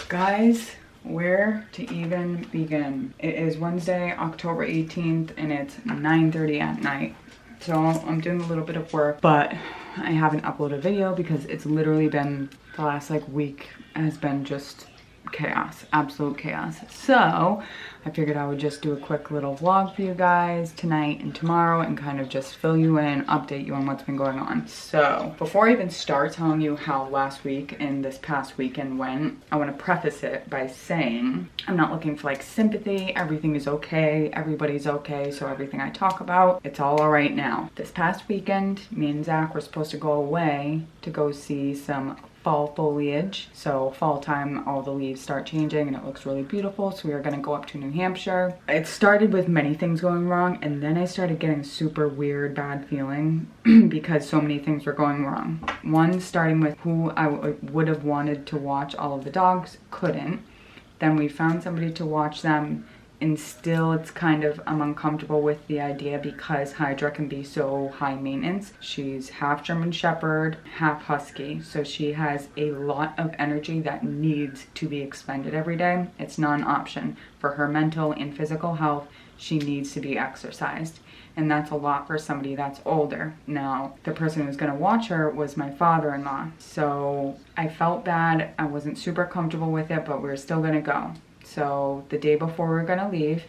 Guys, where to even begin? It is Wednesday, October 18th, and it's 9:30 at night. So I'm doing a little bit of work, but I haven't uploaded a video because it's literally been, the last like week has been just chaos, absolute chaos. So I figured I would just do a quick little vlog for you guys tonight and tomorrow and kind of just fill you in, update you on what's been going on. So before I even start telling you how last week and this past weekend went, I want to preface it by saying I'm not looking for like sympathy. Everything is okay, everybody's okay, so everything I talk about, it's all right now. This past weekend, me and Zach were supposed to go away to go see some fall foliage. So fall time, all the leaves start changing and it looks really beautiful. So we are gonna go up to New Hampshire. It started with many things going wrong, and then I started getting a super weird bad feeling because so many things were going wrong. One, starting with who I would have wanted to watch all of the dogs, couldn't. Then we found somebody to watch them, and still it's kind of, I'm uncomfortable with the idea because Hydra can be so high maintenance. She's half German Shepherd, half Husky, so she has a lot of energy that needs to be expended every day. It's not an option. For her mental and physical health, she needs to be exercised, and that's a lot for somebody that's older. Now, the person who's gonna watch her was my father-in-law, so I felt bad. I wasn't super comfortable with it, but we were still gonna go. So the day before we were gonna leave,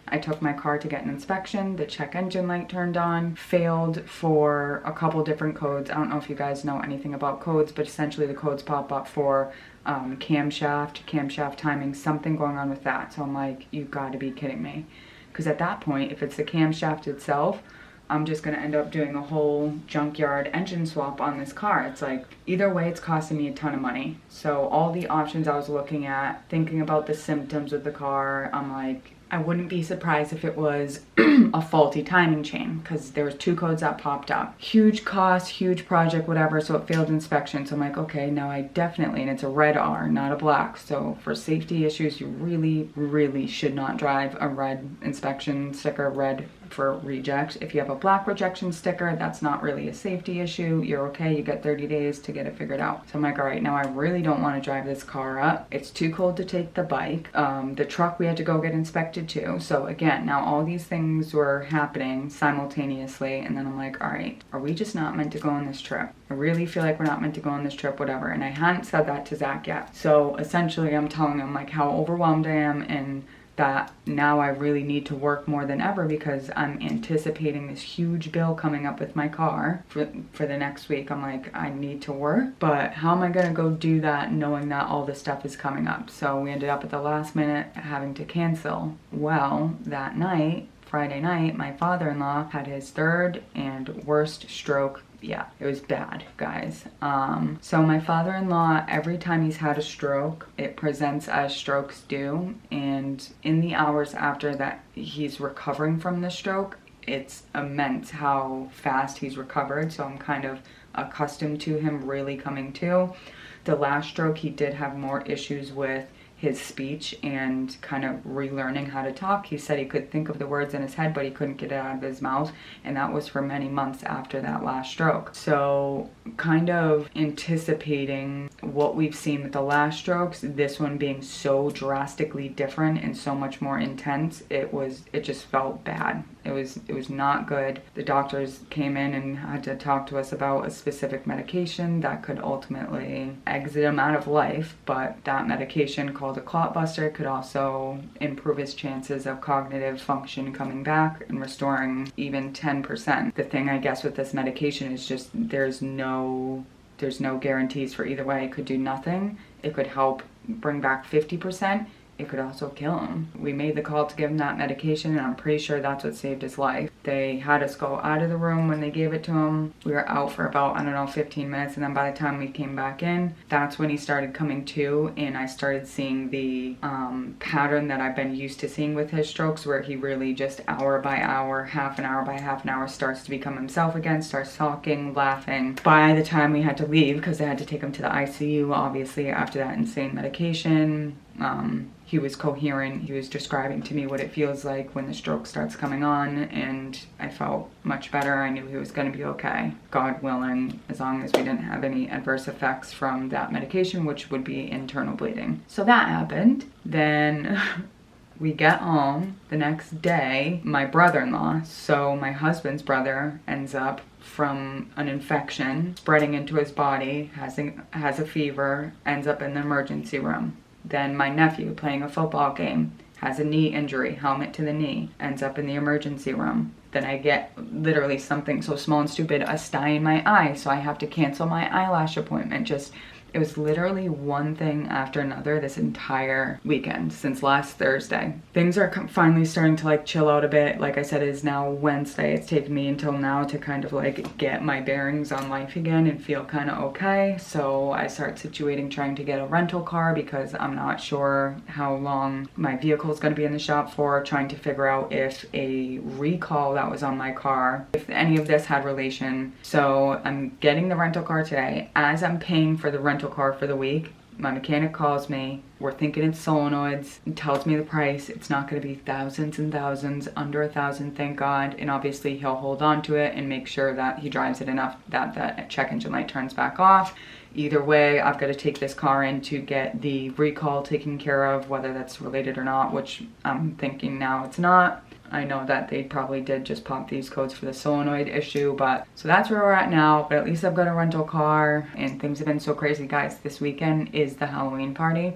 I took my car to get an inspection. The check engine light turned on, failed for a couple different codes. I don't know if you guys know anything about codes, but essentially the codes pop up for camshaft timing, something going on with that. So I'm like, you've got to be kidding me. Because at that point, if it's the camshaft itself, I'm just gonna end up doing a whole junkyard engine swap on this car. It's like, either way, it's costing me a ton of money. So all the options I was looking at, thinking about the symptoms of the car, I'm like, I wouldn't be surprised if it was a faulty timing chain, because there was 2 codes that popped up. Huge cost, huge project, whatever, so it failed inspection. So I'm like, okay, now I definitely, and it's a red R, not a black. So for safety issues, you really, really should not drive a red inspection sticker, red for reject. If you have a black rejection sticker, that's not really a safety issue. You're okay, you get 30 days to get it figured out. So I'm like, all right, now I really don't want to drive this car up. It's too cold to take the bike. The truck we had to go get inspected too. So again, now all these things were happening simultaneously, and then I'm like, all right, are we just not meant to go on this trip? I really feel like we're not meant to go on this trip, whatever. And I hadn't said that to Zach yet. So essentially I'm telling him like how overwhelmed I am, and that now I really need to work more than ever because I'm anticipating this huge bill coming up with my car for the next week. I'm like, I need to work, but how am I gonna go do that knowing that all this stuff is coming up? So we ended up at the last minute having to cancel. Well, that night, Friday night, my father-in-law had his 3rd and worst stroke. Yeah, it was bad, guys. So my father-in-law, every time he's had a stroke, it presents as strokes do. And in the hours after that he's recovering from the stroke, it's immense how fast he's recovered. So I'm kind of accustomed to him really coming to. The last stroke, he did have more issues with his speech and kind of relearning how to talk. He said he could think of the words in his head, but he couldn't get it out of his mouth, and that was for many months after that last stroke. So kind of anticipating what we've seen with the last strokes, this one being so drastically different and so much more intense, it just felt bad. It was not good. The doctors came in and had to talk to us about a specific medication that could ultimately exit him out of life, but that medication called a clot buster could also improve his chances of cognitive function coming back and restoring even 10%. The thing I guess with this medication is just there's no guarantees for either way. It could do nothing. It could help bring back 50%. It could also kill him. We made the call to give him that medication, and I'm pretty sure that's what saved his life. They had us go out of the room when they gave it to him. We were out for about, I don't know, 15 minutes, and then by the time we came back in, that's when he started coming to, and I started seeing the pattern that I've been used to seeing with his strokes, where he really just hour by hour, half an hour by half an hour starts to become himself again, starts talking, laughing. By the time we had to leave, because they had to take him to the ICU, obviously, after that insane medication, He was coherent. He was describing to me what it feels like when the stroke starts coming on, and I felt much better. I knew he was going to be okay, God willing, as long as we didn't have any adverse effects from that medication, which would be internal bleeding. So that happened. Then we get home the next day. My brother-in-law, so my husband's brother, ends up from an infection spreading into his body, has a fever, ends up in the emergency room. Then my nephew, playing a football game, has a knee injury, helmet to the knee, ends up in the emergency room. Then I get literally something so small and stupid, a sty in my eye, so I have to cancel my eyelash appointment. It was literally one thing after another this entire weekend since last Thursday. Things are finally starting to like chill out a bit. Like I said, it is now Wednesday. It's taken me until now to kind of like get my bearings on life again and feel kind of okay. So I start situating trying to get a rental car because I'm not sure how long my vehicle is going to be in the shop for, trying to figure out if a recall that was on my car, if any of this had relation. So I'm getting the rental car today. As I'm paying for the rental car for the week, my mechanic calls me. We're thinking it's solenoids and tells me the price. It's not going to be thousands and thousands, under $1,000, thank God. And obviously he'll hold on to it and make sure that he drives it enough that the check engine light turns back off. Either way, I've got to take this car in to get the recall taken care of, whether that's related or not, which I'm thinking now it's not. I know that they probably did just pop these codes for the solenoid issue, but so that's where we're at now. But at least I've got a rental car, and things have been so crazy, guys. This weekend is the Halloween party.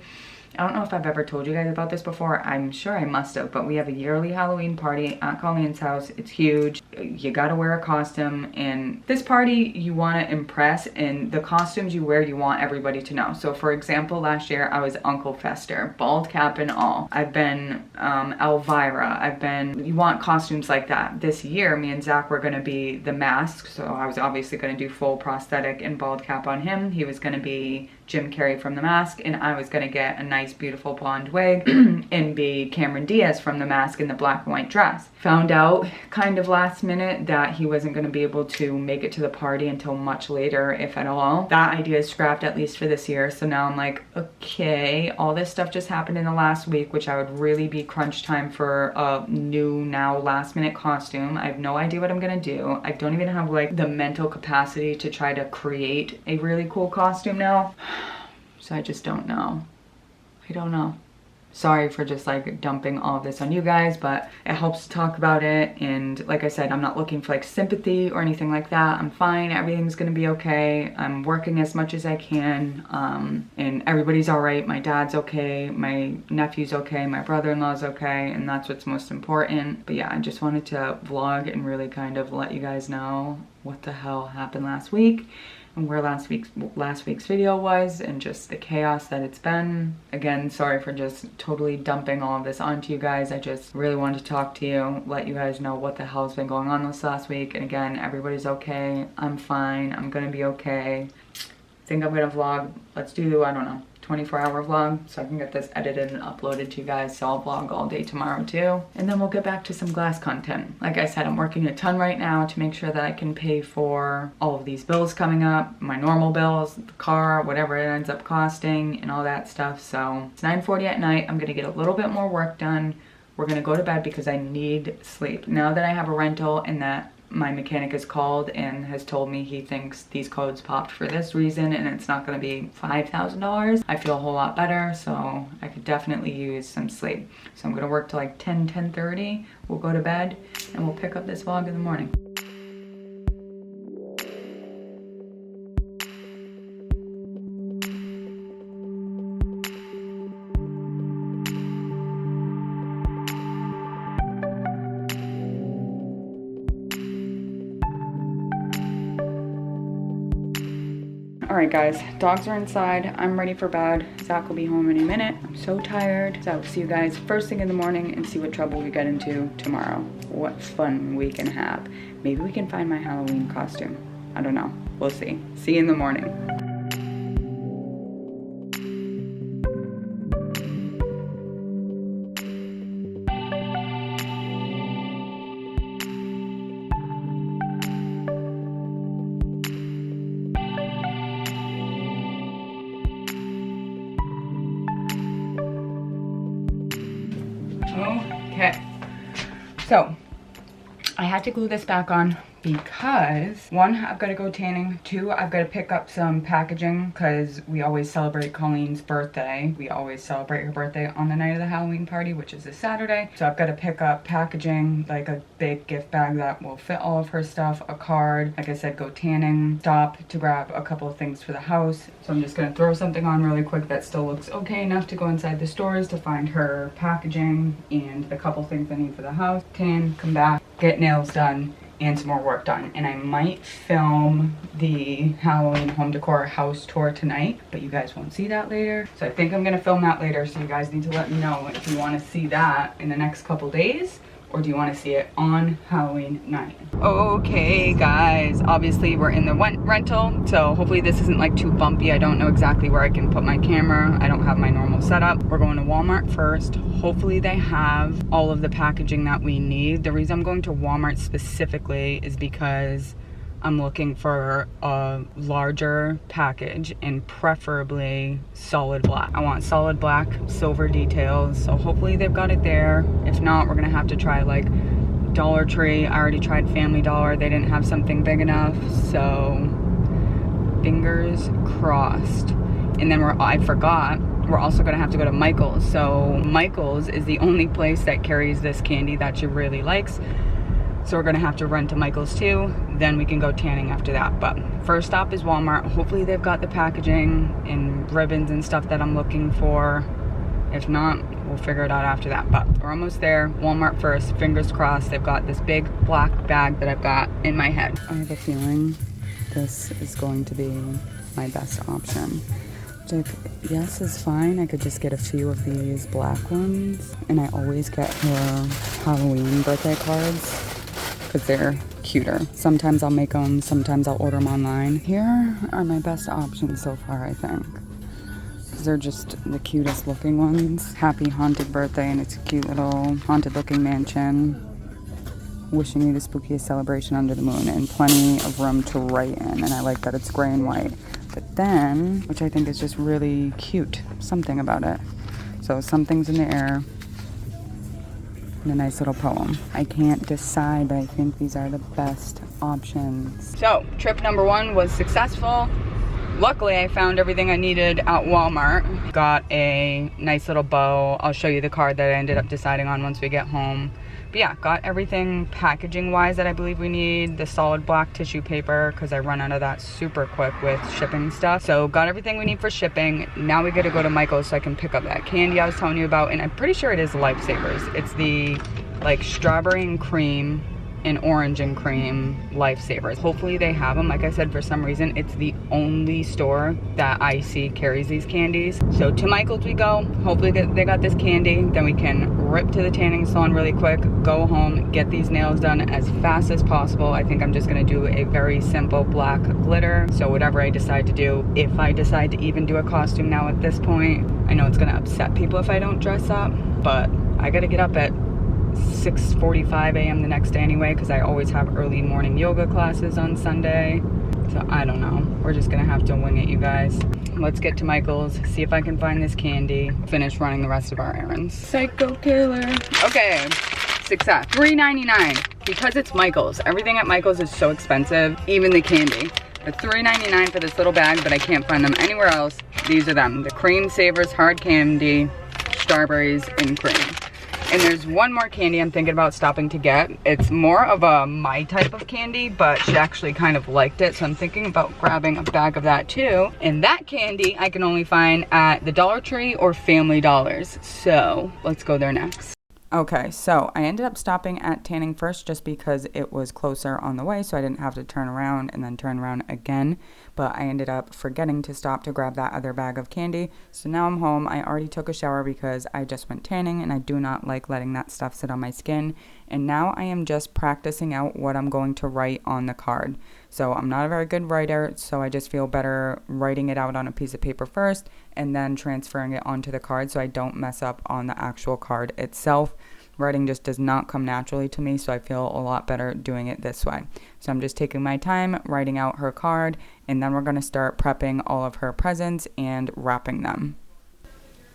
I don't know if I've ever told you guys about this before. I'm sure I must have, but we have a yearly Halloween party at Colleen's house. It's huge. You gotta wear a costume, and this party you want to impress, and the costumes you wear you want everybody to know. So for example, last year I was Uncle Fester, bald cap and all. I've been Elvira. You want costumes like that. This year me and Zach were gonna be the mask, so I was obviously gonna do full prosthetic and bald cap on him. He was gonna be Jim Carrey from The Mask, and I was gonna get a nice beautiful blonde wig and be Cameron Diaz from The Mask in the black and white dress. Found out kind of last minute that he wasn't gonna be able to make it to the party until much later, if at all. That idea is scrapped, at least for this year. So now I'm like, okay, all this stuff just happened in the last week, which I would really be crunch time for a new, now last minute costume. I have no idea what I'm gonna do. I don't even have like the mental capacity to try to create a really cool costume now. So I just don't know. I don't know. Sorry for just like dumping all of this on you guys, but it helps to talk about it. And like I said, I'm not looking for like sympathy or anything like that. I'm fine. Everything's gonna be okay. I'm working as much as I can, and everybody's all right. My dad's okay. My nephew's okay. My brother-in-law's okay. And that's what's most important. But yeah, I just wanted to vlog and really kind of let you guys know what the hell happened last week, and where last week's video was, and just the chaos that it's been. Again, sorry for just totally dumping all of this onto you guys. I just really wanted to talk to you, let you guys know what the hell's been going on this last week. And again, everybody's okay. I'm fine. I'm gonna be okay. I think I'm gonna vlog. Let's do, I don't know, 24-hour vlog so I can get this edited and uploaded to you guys. So I'll vlog all day tomorrow too. And then we'll get back to some glass content. Like I said, I'm working a ton right now to make sure that I can pay for all of these bills coming up, my normal bills, the car, whatever it ends up costing and all that stuff. So it's 9:40 at night. I'm gonna get a little bit more work done. We're gonna go to bed because I need sleep. Now that I have a rental and that my mechanic has called and has told me he thinks these codes popped for this reason and it's not going to be $5,000. I feel a whole lot better, so I could definitely use some sleep. So I'm going to work till like 10:30. We'll go to bed and we'll pick up this vlog in the morning. All right, guys, dogs are inside. I'm ready for bed. Zach will be home in a minute. I'm so tired. So I'll see you guys first thing in the morning and see what trouble we get into tomorrow. What fun we can have. Maybe we can find my Halloween costume. I don't know. We'll see. See you in the morning. Okay, so I had to glue this back on because one, I've got to go tanning. Two, I've got to pick up some packaging because we always celebrate Colleen's birthday. We always celebrate her birthday on the night of the Halloween party, which is this Saturday. So I've got to pick up packaging, like a big gift bag that will fit all of her stuff, a card, like I said, go tanning, stop to grab a couple of things for the house. So I'm just going to throw something on really quick that still looks okay enough to go inside the stores to find her packaging and the couple things I need for the house. Tan, come back, get nails done, and some more work done. And I might film the Halloween home decor house tour tonight, but you guys won't see that later. So I think I'm gonna film that later, so you guys need to let me know if you wanna see that in the next couple days, or do you want to see it on Halloween night? Okay guys, obviously we're in the rental, so hopefully this isn't like too bumpy. I don't know exactly where I can put my camera. I don't have my normal setup. We're going to Walmart first. Hopefully they have all of the packaging that we need. The reason I'm going to Walmart specifically is because I'm looking for a larger package and preferably solid black. I want solid black, silver details, so hopefully they've got it there. If not, we're gonna have to try like Dollar Tree. I already tried Family Dollar. They didn't have something big enough, so fingers crossed. And then I forgot, we're also gonna have to go to Michael's. So Michael's is the only place that carries this candy that she really likes. So we're gonna have to run to Michael's too, then we can go tanning after that. But first stop is Walmart. Hopefully they've got the packaging and ribbons and stuff that I'm looking for. If not, we'll figure it out after that. But we're almost there. Walmart first, fingers crossed. They've got this big black bag that I've got in my head. I have a feeling this is going to be my best option. Which yes is fine. I could just get a few of these black ones. And I always get her Halloween birthday cards, because they're cuter. Sometimes I'll make them, sometimes I'll order them online. Here are my best options so far, I think. Because they're just the cutest looking ones. Happy haunted birthday, and it's a cute little haunted looking mansion. Wishing you the spookiest celebration under the moon, and plenty of room to write in. And I like that it's gray and white. But then, which I think is just really cute, something about it. So something's in the air. And a nice little poem. I can't decide, but I think these are the best options. So, trip number one was successful. Luckily, I found everything I needed at Walmart. Got a nice little bow. I'll show you the card that I ended up deciding on once we get home. But yeah, got everything packaging-wise that I believe we need. The solid black tissue paper, because I run out of that super quick with shipping stuff. So got everything we need for shipping. Now we gotta go to Michael's so I can pick up that candy I was telling you about. And I'm pretty sure it is Lifesavers. It's the like strawberry and cream and orange and cream Lifesavers. Hopefully they have them. Like I said, for some reason, it's the only store that I see carries these candies. So to Michael's we go. Hopefully they got this candy. Then we can rip to the tanning salon really quick, go home, get these nails done as fast as possible. I think I'm just gonna do a very simple black glitter. So whatever I decide to do, if I decide to even do a costume now at this point, I know it's gonna upset people if I don't dress up, but I gotta get up at 6:45 a.m. the next day anyway, because I always have early morning yoga classes on Sunday. So I don't know. We're just gonna have to wing it, you guys. Let's get to Michael's, see if I can find this candy, finish running the rest of our errands. Psycho killer. Okay, success. $3.99. Because it's Michael's. Everything at Michael's is so expensive, even the candy. But $3.99 for this little bag, but I can't find them anywhere else. These are them. The Cream Savers hard candy, strawberries and cream. And there's one more candy I'm thinking about stopping to get. It's more of a my type of candy, but she actually kind of liked it. So I'm thinking about grabbing a bag of that too. And that candy I can only find at the Dollar Tree or Family Dollars. So let's go there next. Okay, so I ended up stopping at tanning first just because it was closer on the way, so I didn't have to turn around and then turn around again. But I ended up forgetting to stop to grab that other bag of candy. So now I'm home. I already took a shower because I just went tanning and I do not like letting that stuff sit on my skin. And now I am just practicing out what I'm going to write on the card. So I'm not a very good writer, so I just feel better writing it out on a piece of paper first and then transferring it onto the card so I don't mess up on the actual card itself. Writing just does not come naturally to me, so I feel a lot better doing it this way. So I'm just taking my time writing out her card, and then we're going to start prepping all of her presents and wrapping them.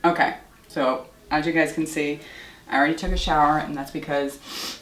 Okay, so as you guys can see, I already took a shower, and that's because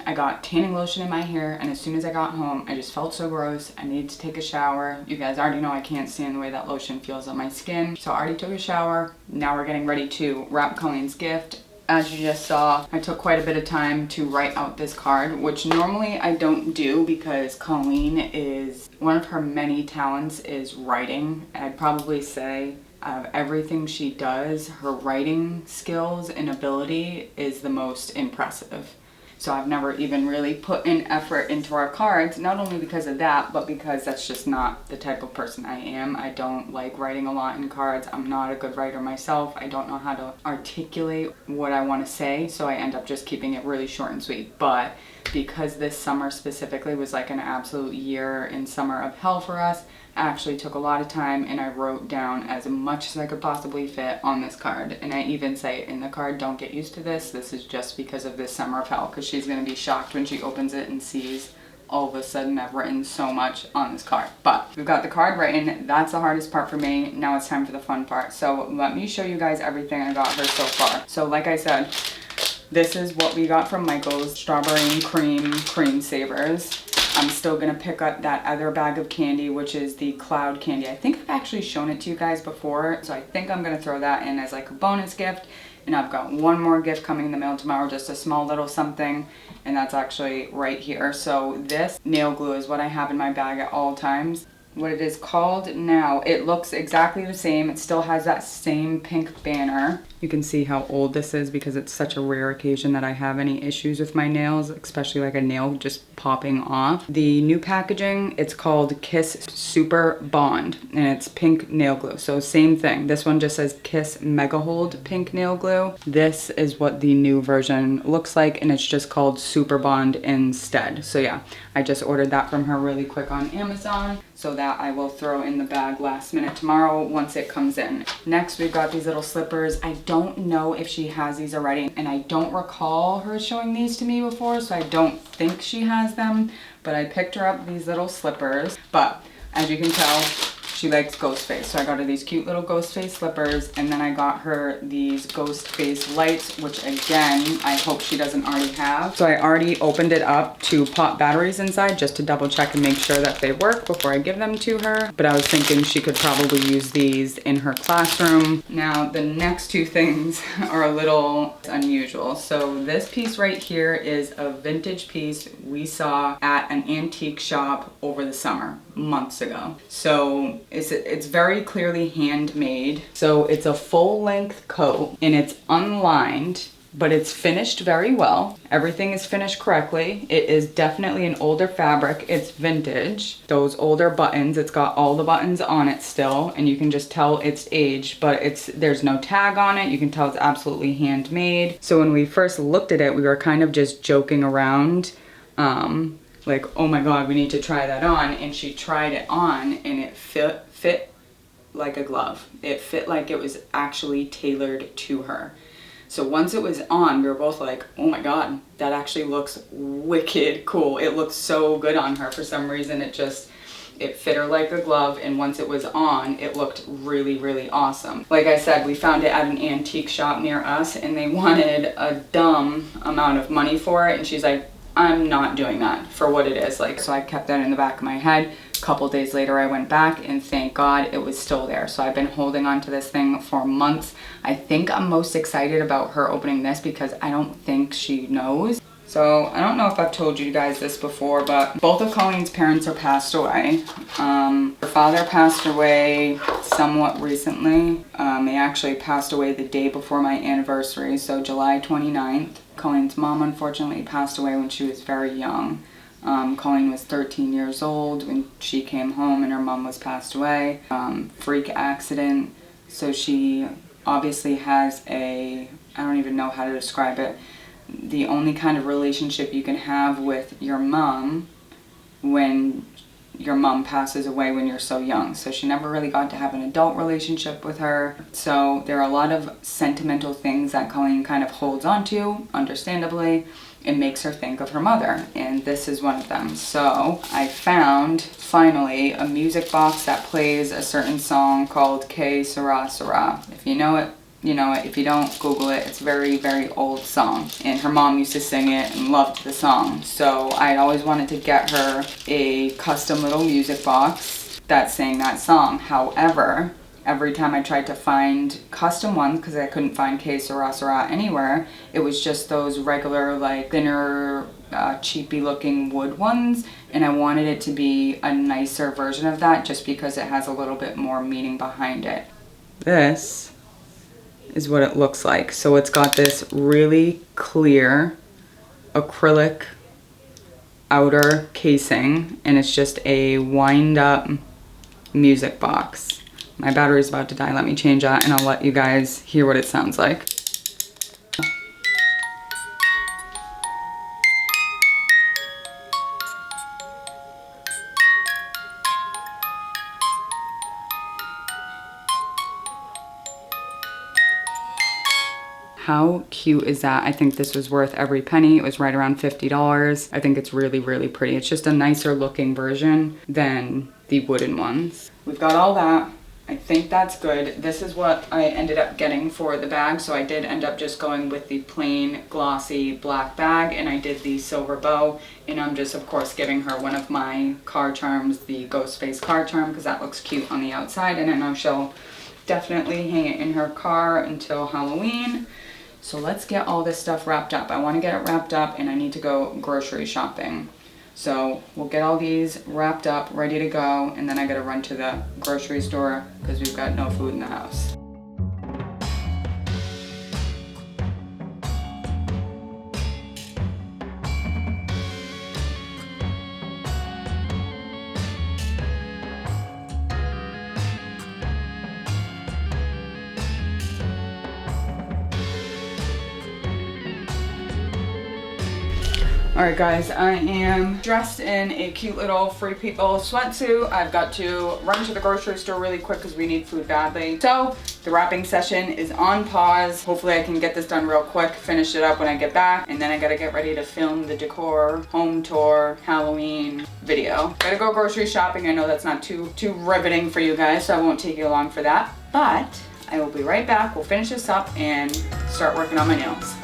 I got tanning lotion in my hair, and as soon as I got home, I just felt so gross. I needed to take a shower. You guys already know I can't stand the way that lotion feels on my skin. So I already took a shower. Now we're getting ready to wrap Colleen's gift. As you just saw, I took quite a bit of time to write out this card, which normally I don't do because Colleen is, one of her many talents is writing. I'd probably say of everything she does, her writing skills and ability is the most impressive. So I've never even really put in effort into our cards, not only because of that, but because that's just not the type of person I am. I don't like writing a lot in cards. I'm not a good writer myself. I don't know how to articulate what I want to say, so I end up just keeping it really short and sweet. But because this summer specifically was like an absolute year in summer of hell for us, I actually took a lot of time and I wrote down as much as I could possibly fit on this card. And I even say in the card, don't get used to this. This is just because of this summer of hell, because she's going to be shocked when she opens it and sees all of a sudden I've written so much on this card. But we've got the card written. That's the hardest part for me. Now it's time for the fun part. So let me show you guys everything I got her so far. So like I said, this is what we got from Michael's, strawberry cream savers. I'm still gonna pick up that other bag of candy, which is the cloud candy. I think I've actually shown it to you guys before, so I think I'm gonna throw that in as like a bonus gift. And I've got one more gift coming in the mail tomorrow, just a small little something, and that's actually right here. So this nail glue is what I have in my bag at all times. What it is called now, it looks exactly the same. It still has that same pink banner. You can see how old this is because it's such a rare occasion that I have any issues with my nails, especially like a nail just popping off. The new packaging, it's called Kiss Super Bond, and it's pink nail glue. So same thing. This one just says Kiss Mega Hold pink nail glue. This is what the new version looks like, and it's just called Super Bond instead. So yeah, I just ordered that from her really quick on Amazon, so that I will throw in the bag last minute tomorrow once it comes in. Next, we've got these little slippers. I don't know if she has these already, and I don't recall her showing these to me before, so I don't think she has them, but I picked her up these little slippers. But as you can tell, she likes ghost face, so I got her these cute little ghost face slippers, and then I got her these ghost face lights, which again, I hope she doesn't already have. So I already opened it up to pop batteries inside just to double check and make sure that they work before I give them to her. But I was thinking she could probably use these in her classroom. Now, the next two things are a little unusual. So this piece right here is a vintage piece we saw at an antique shop over the summer, months ago. So it's very clearly handmade. So it's a full length coat and it's unlined, but it's finished very well. Everything is finished correctly. It is definitely an older fabric. It's vintage. Those older buttons, it's got all the buttons on it still, and you can just tell it's aged, but there's no tag on it. You can tell it's absolutely handmade. So when we first looked at it, we were kind of just joking around, like, oh my God, we need to try that on. And she tried it on and it fit like a glove. It fit like it was actually tailored to her. So once it was on, we were both like, oh my God, that actually looks wicked cool. It looks so good on her. For some reason, it fit her like a glove, and once it was on, it looked really, really awesome. Like I said, we found it at an antique shop near us, and they wanted a dumb amount of money for it, and she's like, I'm not doing that for what it is. Like, so I kept that in the back of my head. A couple days later, I went back and thank God it was still there. So I've been holding on to this thing for months. I think I'm most excited about her opening this because I don't think she knows. So I don't know if I've told you guys this before, but both of Colleen's parents are passed away. Her father passed away somewhat recently. He actually passed away the day before my anniversary, so July 29th. Colleen's mom unfortunately passed away when she was very young. Colleen was 13 years old when she came home and her mom was passed away. Freak accident. So she obviously has I don't even know how to describe it, the only kind of relationship you can have with your mom when your mom passes away when you're so young. So she never really got to have an adult relationship with her. So there are a lot of sentimental things that Colleen kind of holds on to, understandably. It makes her think of her mother, and this is one of them. So I found, finally, a music box that plays a certain song called Que Sera Sera. If you know it, you know, if you don't Google it, it's a very, very old song. And her mom used to sing it and loved the song. So I always wanted to get her a custom little music box that sang that song. However, every time I tried to find custom ones, because I couldn't find Que Sera anywhere, it was just those regular, like, thinner, cheapy looking wood ones. And I wanted it to be a nicer version of that just because it has a little bit more meaning behind it. This is what it looks like. So it's got this really clear acrylic outer casing, and it's just a wind up music box. My battery's about to die. Let me change that and I'll let you guys hear what it sounds like. How cute is that? I think this was worth every penny. It was right around $50. I think it's really, really pretty. It's just a nicer looking version than the wooden ones. We've got all that. I think that's good. This is what I ended up getting for the bag. So I did end up just going with the plain glossy black bag, and I did the silver bow. And I'm just, of course, giving her one of my car charms, the ghost face car charm, because that looks cute on the outside. And I know she'll definitely hang it in her car until Halloween. So let's get all this stuff wrapped up. I want to get it wrapped up and I need to go grocery shopping. So we'll get all these wrapped up, ready to go, and then I gotta run to the grocery store because we've got no food in the house. Alright guys, I am dressed in a cute little Free People sweatsuit. I've got to run to the grocery store really quick because we need food badly. So the wrapping session is on pause. Hopefully I can get this done real quick, finish it up when I get back, and then I gotta get ready to film the decor, home tour, Halloween video. Gotta go grocery shopping. I know that's not too riveting for you guys, so I won't take you along for that. But I will be right back. We'll finish this up and start working on my nails.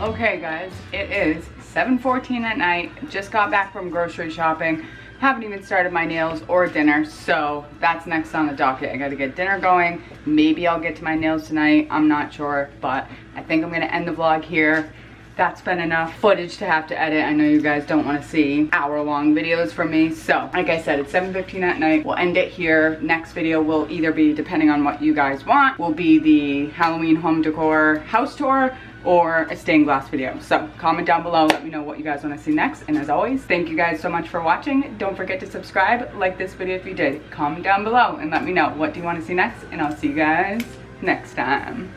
Okay guys, it is 7:14 at night. Just got back from grocery shopping. Haven't even started my nails or dinner, so that's next on the docket. I gotta get dinner going. Maybe I'll get to my nails tonight. I'm not sure, but I think I'm gonna end the vlog here. That's been enough footage to have to edit. I know you guys don't want to see hour-long videos from me. So, like I said, it's 7:15 at night. We'll end it here. Next video will either be, depending on what you guys want, will be the Halloween home decor house tour or a stained glass video. So comment down below, let me know what you guys want to see next. And as always, thank you guys so much for watching. Don't forget to subscribe, like this video if you did. Comment down below and let me know what do you want to see next, and I'll see you guys next time.